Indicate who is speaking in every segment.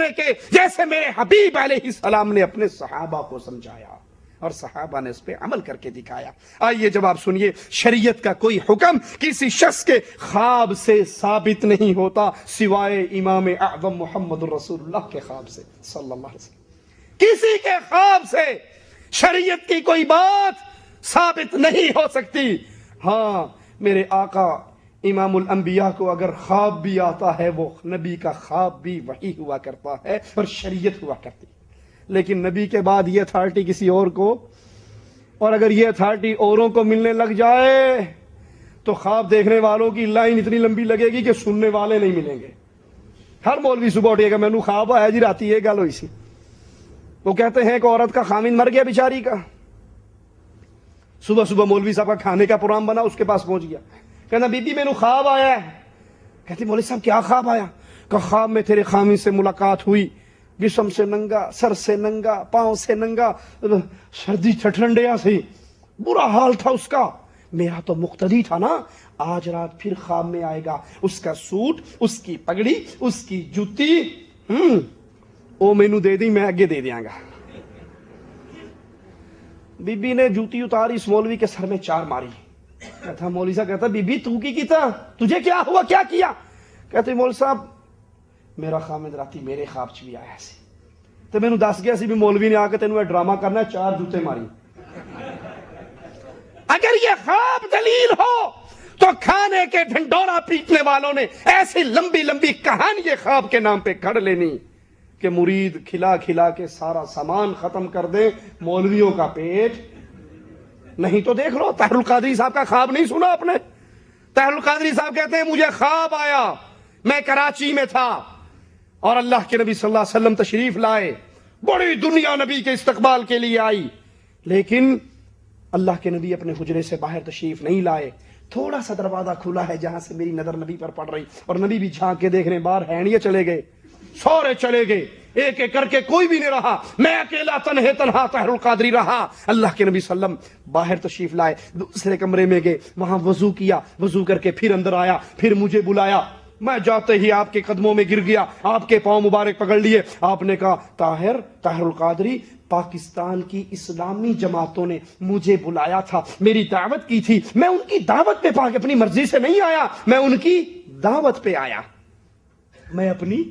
Speaker 1: سمجھنے کے جیسے میرے حبیب علیہ السلام نے اپنے صحابہ کو سمجھایا اور صحابہ نے اس پہ عمل کر کے دکھایا۔ آئیے جب آپ سنیے، شریعت کا کوئی حکم کسی شخص کے خواب سے ثابت نہیں ہوتا سوائے امام اعظم محمد الرسول اللہ کے خواب سے صلی اللہ علیہ وسلم۔ کسی کے خواب سے شریعت کی کوئی بات ثابت نہیں ہو سکتی۔ ہاں، میرے آقا امام الانبیاء کو اگر خواب بھی آتا ہے، وہ نبی کا خواب بھی وحی ہوا کرتا ہے اور شریعت ہوا کرتی، لیکن نبی کے بعد یہ اتھارٹی کسی اور کو، اور اگر یہ اتھارٹی اوروں کو ملنے لگ جائے تو خواب دیکھنے والوں کی لائن اتنی لمبی لگے گی کہ سننے والے نہیں ملیں گے۔ ہر مولوی صبح اٹھے گا، مینوں خواب آیا جی راتی یہ گل ہوئی سی۔ وہ کہتے ہیں کہ عورت کا خامند مر گیا بیچاری کا، صبح صبح مولوی صاحب کا کھانے کا پروگرام بنا، اس کے پاس پہنچ گیا، کہنا بی بی مینوں خواب آیا ہے۔ کہتی مولوی صاحب کیا خواب آیا؟ کہ خواب میں تیرے خامند سے ملاقات ہوئی، جسم سے ننگا، سر سے ننگا، پاؤں سے ننگا، سردی ٹھنڈیا سی، برا حال تھا اس کا۔ میرا تو مقتدی تھا نا، آج رات پھر خواب میں آئے گا، اس کا سوٹ، اس کی پگڑی، اس کی جوتی، او مینوں دے دی، میں اگے دے دیاں گا۔ بی بی نے جوتی اتاری، اس مولوی کے سر میں چار ماری۔ کہتا مولوی صاحب کہتا بی بی تو کی کیتا، تجھے کیا ہوا، کیا کیا؟ کہتے مولوی صاحب میرا خامد راتی میرے خواب چ بھی آیا سی تے مینوں دس گیا سی بھی مولوی نے آ کے تینوں یہ ڈرامہ کرنا ہے، چار جوتے ماری۔ اگر یہ خواب دلیل ہو تو کھانے کے ڈھنڈورا پیٹنے والوں نے ایسی لمبی لمبی کہانی خواب کے نام پہ کھڑ لینی کہ مرید کھلا کھلا کے سارا سامان ختم کر دیں، مولویوں کا پیٹ نہیں تو دیکھ لو۔ طاہر القادری صاحب کا خواب نہیں سنا آپ نے؟ طاہر القادری صاحب کہتے ہیں مجھے خواب آیا، میں کراچی میں تھا اور اللہ کے نبی صلی اللہ علیہ وسلم تشریف لائے، بڑی دنیا نبی کے استقبال کے لیے آئی، لیکن اللہ کے نبی اپنے حجرے سے باہر تشریف نہیں لائے۔ تھوڑا سا دروازہ کھلا ہے جہاں سے میری نظر نبی پر پڑ رہی، اور نبی بھی جھانک کے دیکھنے باہر ہیں، یہ چلے گئے، سورے چلے گئے، ایک ایک کر کے کوئی بھی نہیں رہا، میں اکیلا تنہا طاہر القادری رہا۔ اللہ کے نبی صلی اللہ علیہ وسلم باہر تشریف لائے، دوسرے کمرے میں گئے، وہاں وضو کیا، وضو کر کے پھر اندر آیا، پھر مجھے بلایا، میں جاتے ہی آپ کے قدموں میں گر گیا، آپ کے پاؤں مبارک پکڑ لیے۔ آپ نے کہا طاہر القادری، پاکستان کی اسلامی جماعتوں نے مجھے بلایا تھا، میری دعوت کی تھی، میں ان کی دعوت پہ اپنی مرضی سے نہیں آیا، میں ان کی دعوت پہ آیا، میں اپنی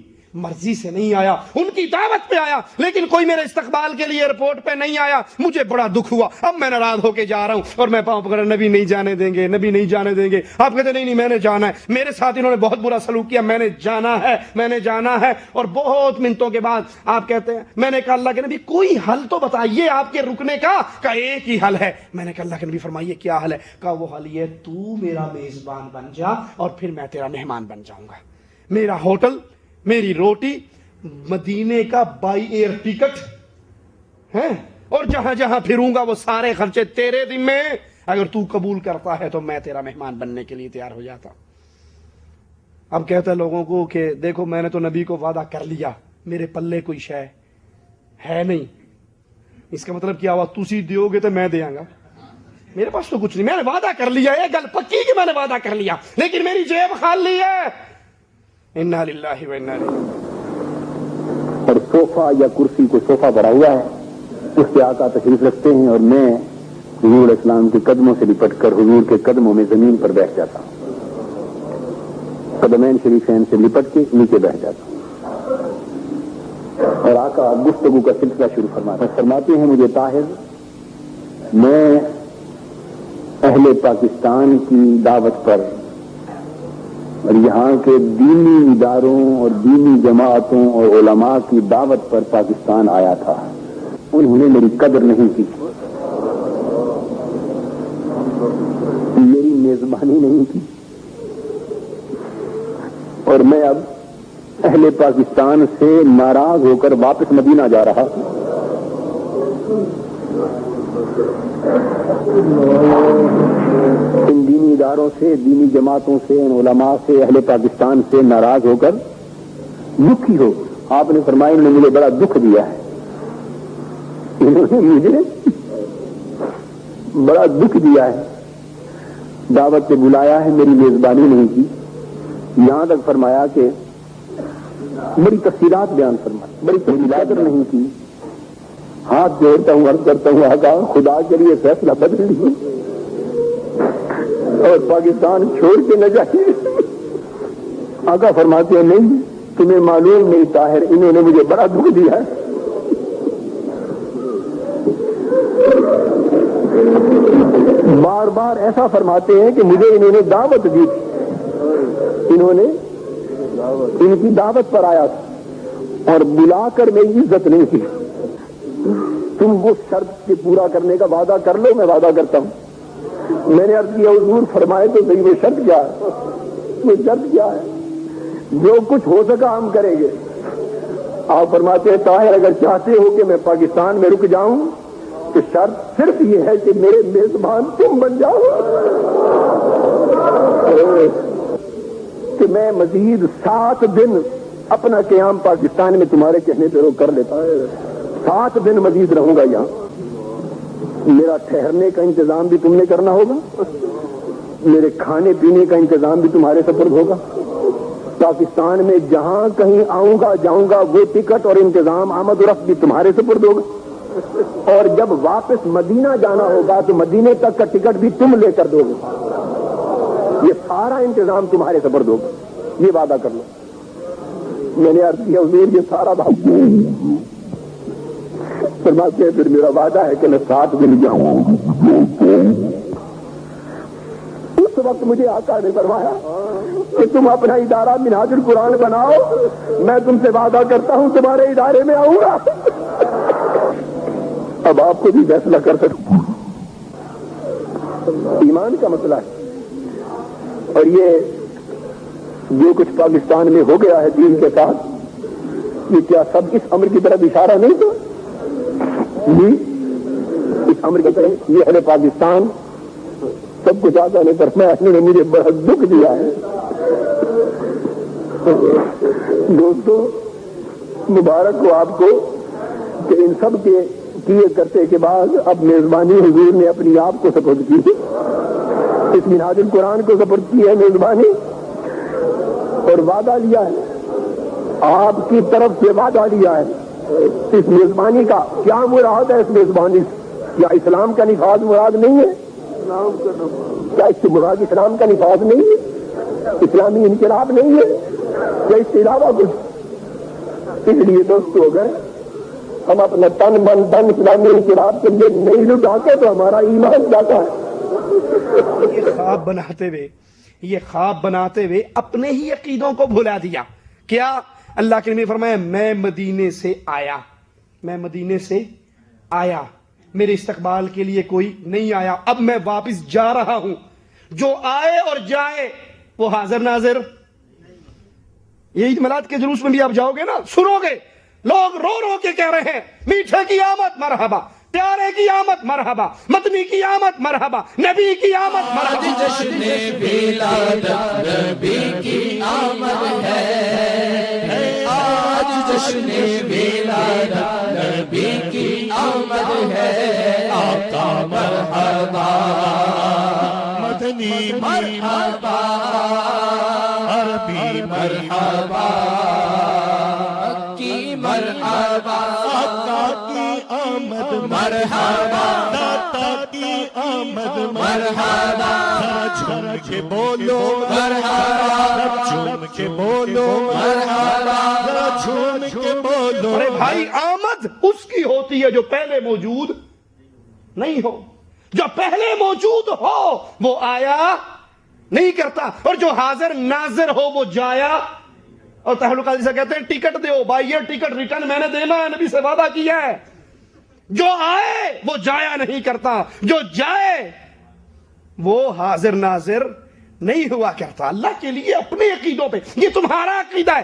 Speaker 1: مرضی سے نہیں آیا، ان کی دعوت پہ آیا، لیکن کوئی میرے استقبال کے لیے ایئرپورٹ پہ نہیں آیا، مجھے بڑا دکھ ہوا، اب میں ناراض ہو کے جا رہا ہوں، اور میں پاؤں پکڑا، نبی نہیں جانے دیں گے، نبی نہیں جانے دیں گے۔ آپ کہتے نہیں میں نے جانا ہے، میرے ساتھ انہوں نے بہت برا سلوک کیا، میں نے جانا ہے، میں نے جانا ہے۔ اور بہت منتوں کے بعد آپ کہتے ہیں، میں نے کہا اللہ کے نبی کوئی حل تو بتائیے آپ کے رکنے کا۔ کہا ایک ہی حل ہے۔ میں نے کہا اللہ کے نبی فرمائیے کیا حل ہے؟ کہا وہ حل یہ تو میرا میزبان بن جا اور پھر میں تیرا مہمان بن جاؤں گا، میرا ہوٹل، میری روٹی، مدینے کا بائی ایئر ٹکٹ ہے، اور جہاں جہاں پھروں گا وہ سارے خرچے تیرے ذمے، اگر تو قبول کرتا ہے تو میں تیرا مہمان بننے کے لیے تیار ہو جاتا۔ اب کہتا ہے لوگوں کو کہ دیکھو میں نے تو نبی کو وعدہ کر لیا، میرے پلے کوئی شے ہے نہیں، اس کا مطلب کیا ہوا؟ تسی دیو گے تو میں دیا گا، میرے پاس تو کچھ نہیں، میں نے وعدہ کر لیا، یہ گل پکی کہ میں نے وعدہ کر لیا، لیکن میری جیب خالی ہے۔ انا للہ و انا الیہ۔
Speaker 2: اور صوفہ یا کرسی کو صوفہ بڑا ہوا ہے، اس پہ آقا تشریف رکھتے ہیں، اور میں حضور اسلام کے قدموں سے لپٹ کر حضور کے قدموں میں زمین پر بیٹھ جاتا ہوں، قدمین شریفین سے لپٹ کے نیچے بیٹھ جاتا ہوں، اور آقا گفتگو کا سلسلہ شروع فرماتے ہیں مجھے طاہر، میں اہل پاکستان کی دعوت پر اور یہاں کے دینی اداروں اور دینی جماعتوں اور علماء کی دعوت پر پاکستان آیا تھا، انہوں نے میری قدر نہیں کی، میری میزبانی نہیں کی، اور میں اب اہل پاکستان سے ناراض ہو کر واپس مدینہ جا رہا ہوں۔ ان دینی اداروں سے، دینی جماعتوں سے، ان علماء سے، اہل پاکستان سے ناراض ہو کر دکھی ہو۔ آپ نے فرمایا انہوں نے مجھے بڑا دکھ دیا ہے، انہوں نے مجھے بڑا دکھ دیا ہے، دعوت سے بلایا ہے، میری میزبانی نہیں کی، یہاں تک فرمایا کہ میری تفصیلات بیان فرمائی۔ بڑی قدر نہیں کی. ہاتھ جوڑتا ہوں، عرض کرتا ہوں آقا خدا کے لیے فیصلہ بدل لیجیے اور پاکستان چھوڑ کے نہ جائیے. آقا فرماتے ہیں نہیں، تمہیں معلوم نہیں طاہر، انہوں نے مجھے بڑا دکھ دیا ہے. بار بار ایسا فرماتے ہیں کہ مجھے انہوں نے دعوت دی تھی، انہوں نے ان کی دعوت پر آیا تھا اور بلا کر میری عزت نہیں کی. تم وہ شرط کے پورا کرنے کا وعدہ کر لو، میں وعدہ کرتا ہوں. میں نے عرض کیا حضور فرمائے تو صحیح وہ شرط کیا ہے؟ وہ شرط کیا ہے؟ جو کچھ ہو سکا ہم کریں گے. آپ فرماتے ہیں طاہر اگر چاہتے ہو کہ میں پاکستان میں رک جاؤں تو شرط صرف یہ ہے کہ میرے میزبان تم بن جاؤ، کہ میں مزید 7 دن اپنا قیام پاکستان میں تمہارے کہنے پہ روک کر لیتا ہوں. 7 دن مزید رہوں گا یہاں. میرا ٹھہرنے کا انتظام بھی تم نے کرنا ہوگا، میرے کھانے پینے کا انتظام بھی تمہارے سپرد ہوگا. پاکستان میں جہاں کہیں آؤں گا جاؤں گا وہ ٹکٹ اور انتظام آمد و رفت بھی تمہارے سپرد ہوگا. اور جب واپس مدینہ جانا ہوگا تو مدینے تک کا ٹکٹ بھی تم لے کر دو گے. یہ سارا انتظام تمہارے سپرد ہوگا، یہ وعدہ کر لو. میں نے عرض کیا حضور یہ سارا بات فرماتے ہیں پھر میرا وعدہ ہے کہ میں 7 دن جاؤں. اس وقت مجھے آقا نے فرمایا کہ تم اپنا ادارہ منہاج القرآن بناؤ، میں تم سے وعدہ کرتا ہوں تمہارے ادارے میں آؤں گا. اب آپ کو بھی فیصلہ کر سکتے. ایمان کا مسئلہ ہے. اور یہ جو کچھ پاکستان میں ہو گیا ہے دین کے ساتھ، یہ کیا سب اس امر کی طرف اشارہ نہیں تھا؟ جی اس امر کی طرف یہ اہل پاکستان سب کچھ آقا نے فرمایا، انہوں نے مجھے بڑا دکھ دیا ہے. دوستو مبارک ہو آپ کو کہ ان سب کے کیے کرتے کے بعد اب میزبانی حضور نے اپنی آپ کو سپرد کی، اس منہاج القرآن کو سپرد کی ہے میزبانی، اور وعدہ لیا ہے، آپ کی طرف سے وعدہ لیا ہے. اس میزبانی کا کیا مراد ہے؟ اس میزبانی کیا اسلام کا نفاذ مراد نہیں ہے؟ کیا اس سے مراد اسلام کا نفاذ نہیں ہے؟ اسلامی انقلاب نہیں ہے کیا اس کے علاوہ کچھ؟ اس لیے دوستو اگر ہم اپنا تن من دھن اسلامی انقلاب کے لیے نہیں لٹاتے تو ہمارا ایمان جاتا ہے.
Speaker 1: یہ خواب بناتے ہوئے اپنے ہی عقیدوں کو بھلا دیا. کیا اللہ کے نبی فرمایا میں مدینے سے آیا، میرے استقبال کے لیے کوئی نہیں آیا، اب میں واپس جا رہا ہوں. جو آئے اور جائے وہ حاضر ناظر. یہ عید میلاد کے جلوس میں بھی آپ جاؤ گے نا، سنو گے لوگ رو رو کے کہہ رہے ہیں میٹھے کی آمد مرحبا، پیارے کی آمد مرحبا، مدنی کی آمد مرحبا، نبی کی آمد مرحبا.
Speaker 3: جشن ولادت نبی کی آمد ہے، آج جشن ولادت نبی کی آمد ہے. آقا مرحبا، مدنی مرحبا، عربی مرحبا، مکی مرحبا، آقا کی آمد مرحبا، داتا کی آمد مرحبا. جھوم کے بولو مرحبا، جھوم کے بولو مرحبا، جھوم کے بولو.
Speaker 1: ارے بھائی آمد اس کی ہوتی ہے جو پہلے موجود نہیں ہو. جو پہلے موجود ہو وہ آیا نہیں کرتا، اور جو حاضر ناظر ہو وہ جایا. اور تعلقات جیسا کہتے ہیں ٹکٹ دو بھائی، یہ ٹکٹ ریٹرن میں نے دینا ہے، نبی سے وعدہ کیا ہے. جو آئے وہ جایا نہیں کرتا، جو جائے وہ حاضر ناظر نہیں ہوا کرتا. اللہ کے لیے اپنے عقیدوں پہ، یہ تمہارا عقیدہ ہے،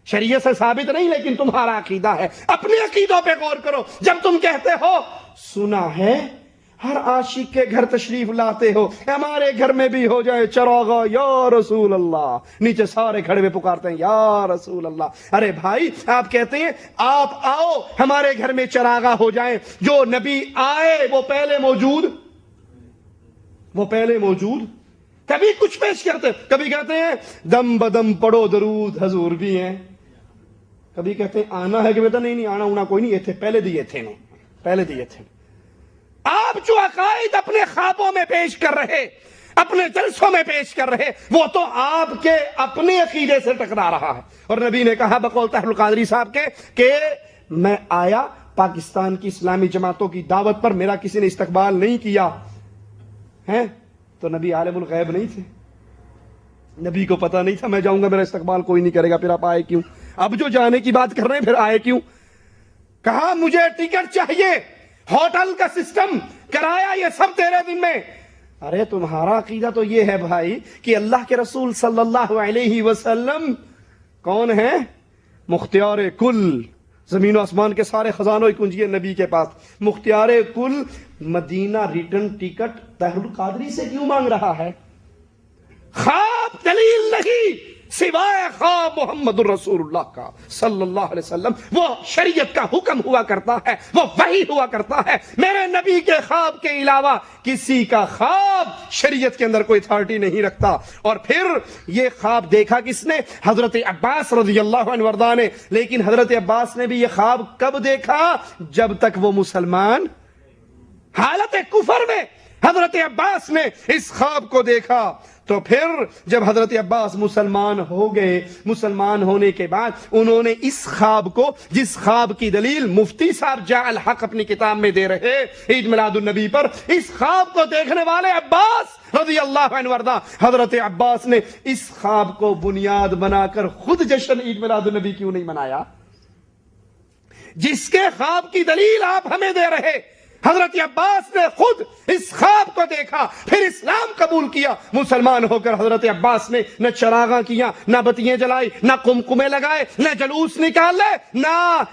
Speaker 1: شریعت سے ثابت نہیں لیکن تمہارا عقیدہ ہے. اپنے عقیدوں پہ غور کرو. جب تم کہتے ہو سنا ہے ہر عاشق کے گھر تشریف لاتے ہو، ہمارے گھر میں بھی ہو جائے چراغا یا رسول اللہ، نیچے سارے کھڑے ہوئے پکارتے ہیں یا رسول اللہ. ارے بھائی آپ کہتے ہیں آپ آؤ ہمارے گھر میں چراغا ہو جائیں. جو نبی آئے وہ پہلے موجود کبھی کچھ پیش کرتے، کبھی کہتے ہیں دم بدم پڑھو درود حضور بھی ہیں، کبھی کہتے ہیں آنا ہے کہ بیٹا نہیں آنا ہونا کوئی نہیں، یہ تھے پہلے دیے تھے نا، پہلے دیے تھے۔ آپ جو عقائد اپنے خوابوں میں پیش کر رہے، اپنے جلسوں میں پیش کر رہے، وہ تو آپ کے اپنے عقیدے سے ٹکرا رہا ہے۔ اور نبی نے کہا بقول طاہر القادری صاحب کے کہ میں آیا پاکستان کی اسلامی جماعتوں کی دعوت پر، میرا کسی نے استقبال نہیں کیا ہے، تو نبی عالم الغیب نہیں تھے؟ نبی کو پتا نہیں تھا میں جاؤں گا میرا استقبال کوئی نہیں کرے گا، پھر آپ آئے کیوں؟ اب جو جانے کی بات کر رہے ہیں پھر آئے کیوں؟ کہا مجھے ٹکٹ چاہیے، ہوٹل کا سسٹم، کرایہ، یہ سب تیرے ذمہ میں۔ ارے تمہارا عقیدہ تو یہ ہے بھائی کہ اللہ کے رسول صلی اللہ علیہ وسلم کون ہے؟ مختار کل، زمین و آسمان کے سارے خزانوں کی کنجی ہے نبی کے پاس، مختار کل۔ مدینہ ریٹرن ٹکٹ طاہر القادری سے کیوں مانگ رہا ہے؟ خواب دلیل نہیں سوائے خواب محمد الرسول اللہ کا صلی اللہ علیہ وسلم، وہ شریعت کا حکم ہوا کرتا ہے، وہ وحی ہوا کرتا ہے۔ میرے نبی کے خواب کے علاوہ کسی کا خواب شریعت کے اندر کوئی اتھارٹی نہیں رکھتا۔ اور پھر یہ خواب دیکھا کس نے؟ حضرت عباس رضی اللہ عنہ وارضاہ نے۔ لیکن حضرت عباس نے بھی یہ خواب کب دیکھا؟ جب تک وہ مسلمان، حالت کفر میں حضرت عباس نے اس خواب کو دیکھا۔ تو پھر جب حضرت عباس مسلمان ہو گئے، مسلمان ہونے کے بعد انہوں نے اس خواب کو، جس خواب کی دلیل مفتی صاحب جاء الحق اپنی کتاب میں دے رہے عید میلاد النبی پر، اس خواب کو دیکھنے والے عباس رضی اللہ عنہ وارضاہ، حضرت عباس نے اس خواب کو بنیاد بنا کر خود جشن عید میلاد النبی کیوں نہیں منایا؟ جس کے خواب کی دلیل آپ ہمیں دے رہے، حضرت عباس نے خود اس خواب کو دیکھا، پھر اسلام قبول کیا۔ مسلمان ہو کر حضرت عباس نے نہ چراغاں کیا، نہ بتیاں جلائی، نہ قمقمے لگائے، نہ جلوس نکالے، نہ